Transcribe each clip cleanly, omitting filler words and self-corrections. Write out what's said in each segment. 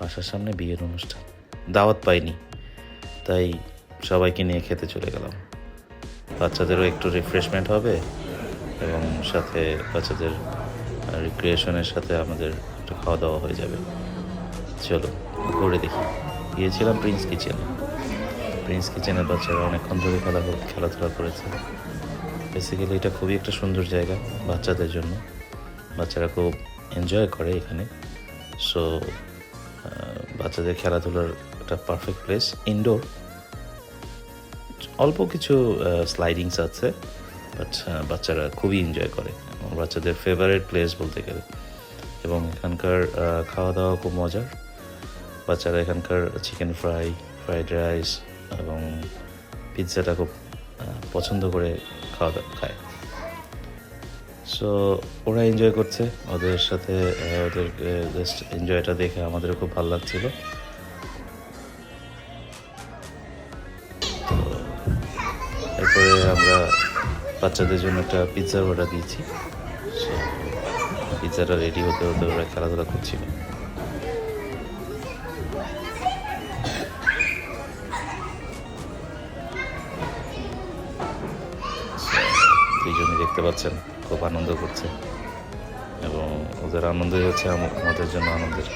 বাসার সামনে বিয়ের অনুষ্ঠান, দাওয়াত পাইনি, তাই সবাইকে নিয়ে খেতে চলে গেলাম। বাচ্চাদেরও একটু রিফ্রেশমেন্ট হবে এবং সাথে বাচ্চাদের রিক্রিয়েশনের সাথে আমাদের একটু খাওয়া দাওয়া হয়ে যাবে। চলো ঘুরে দেখি। গিয়েছিলাম প্রিন্স কিচেনের বাচ্চারা অনেকক্ষণ ধরে খেলাধুলা করেছে। বেসিক্যালি এটা খুবই একটা সুন্দর জায়গা বাচ্চাদের জন্য, বাচ্চারা খুব এনজয় করে এখানে। সো বাচ্চাদের খেলাধুলার একটা পারফেক্ট প্লেস। ইনডোর অল্প কিছু স্লাইডিংস আছে, বাট বাচ্চারা খুবই এনজয় করে এবং বাচ্চাদের ফেভারিট প্লেস বলতে গেলে। এবং এখানকার খাওয়া দাওয়া খুব মজার। বাচ্চারা এখানকার চিকেন ফ্রাইড রাইস এবং পিৎজাটা খুব পছন্দ করে খায়। সো ওরা এনজয় করছে, ওদের সাথে ওদের জাস্ট এনজয়টা দেখে আমাদেরও খুব ভালো লাগছিল। তো এরপরে আমরা বাচ্চাদের জন্য একটা পিৎজার অর্ডার দিয়েছি। সো পিৎজাটা রেডি হতে হতে ওরা খেলাধুলা করছিল। দুইজনই দেখতে পাচ্ছেন খুব আনন্দ করছে এবং ওদের আনন্দই হচ্ছে আমাদের জন্য আনন্দের।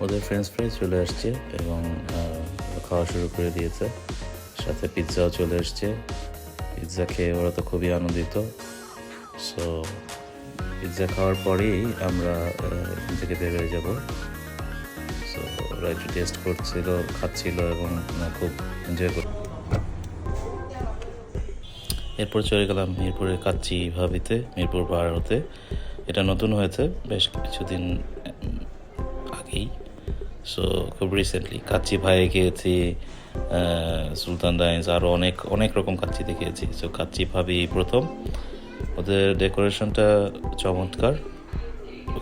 ওদের ফ্রেঞ্চ ফ্রাই চলে আসছে এবং খাওয়া শুরু করে দিয়েছে, সাথে পিৎজাও চলে আসছে। পিৎজা খেয়ে ওরা তো খুবই আনন্দিত। সো পিৎজা খাওয়ার পরেই আমরা এখান থেকে বের হয়ে যাব। সো ওরা একটু টেস্ট খাচ্ছিল এবং খুব এনজয় করছিল। এরপর চলে গেলাম মিরপুরের কাচ্চি ভাবিতে, মিরপুর পার হতে। এটা নতুন হয়েছে বেশ কিছুদিন আগেই। সো খুব রিসেন্টলি কাচ্চি ভাইয়ে খেয়েছি, সুলতান ডাইন্স, আরও অনেক রকম কাচ্চিতে খেয়েছি। সো কাচ্চি ভাবি প্রথম। ওদের ডেকোরেশনটা চমৎকার,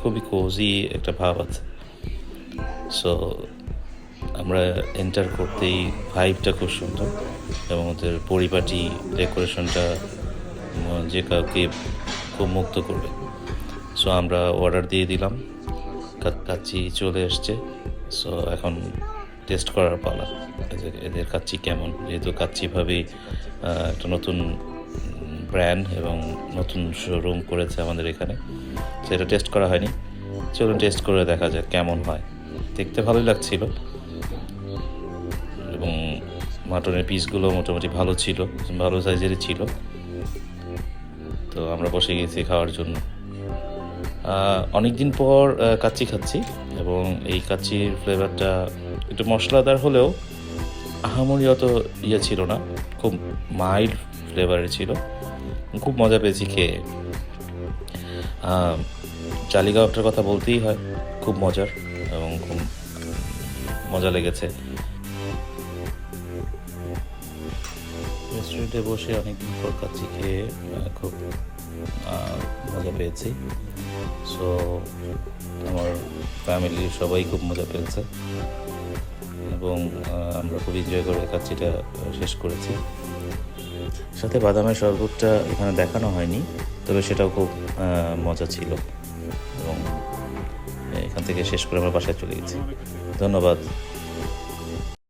খুবই কোজি একটা ভাব আছে। সো আমরা এন্টার করতেই ভাইবটা খুব সুন্দর এবং ওদের পরিপাটি ডেকোরেশনটা যে কাউকে খুব মুগ্ধ করবে। সো আমরা অর্ডার দিয়ে দিলাম, কাচ্চি চলে এসছে। সো এখন টেস্ট করার পালা এদের কাচ্চি কেমন, যেহেতু কাচ্চি ভাবি একটা নতুন ব্র্যান্ড এবং নতুন শোরুম করেছে আমাদের এখানে। সেটা টেস্ট করা হয়নি, চলুন টেস্ট করে দেখা যাক কেমন হয়। দেখতে ভালোই লাগছিল এবং মাটনের পিসগুলো মোটামুটি ভালো সাইজেরই ছিল। তো আমরা বসে গেছি খাওয়ার জন্য। অনেকদিন পর কাচ্চি খাচ্ছি এবং এই কাচ্চির ফ্লেভারটা একটু মশলাদার হলেও আহামরি অত ছিল না, খুব মাইল্ড ফ্লেভারের ছিল। খুব মজা পেয়েছি খেয়ে। চালি কাবাবটার কথা বলতেই হয়, খুব মজার এবং খুব মজা লেগেছে। রেস্টুরেন্টে বসে অনেকদিন পর কাচ্চি খেয়ে খুব মজা পেয়েছি। সো আমার ফ্যামিলির সবাই খুব মজা পেয়েছে এবং আমরা খুব এনজয় করে কাচ্চিটা শেষ করেছি। সাথে বাদামের শরবতটা এখানে দেখানো হয়নি, তবে সেটাও খুব মজা ছিল এবং এখান থেকে শেষ করে আমরা বাসায় চলে গেছি। ধন্যবাদ।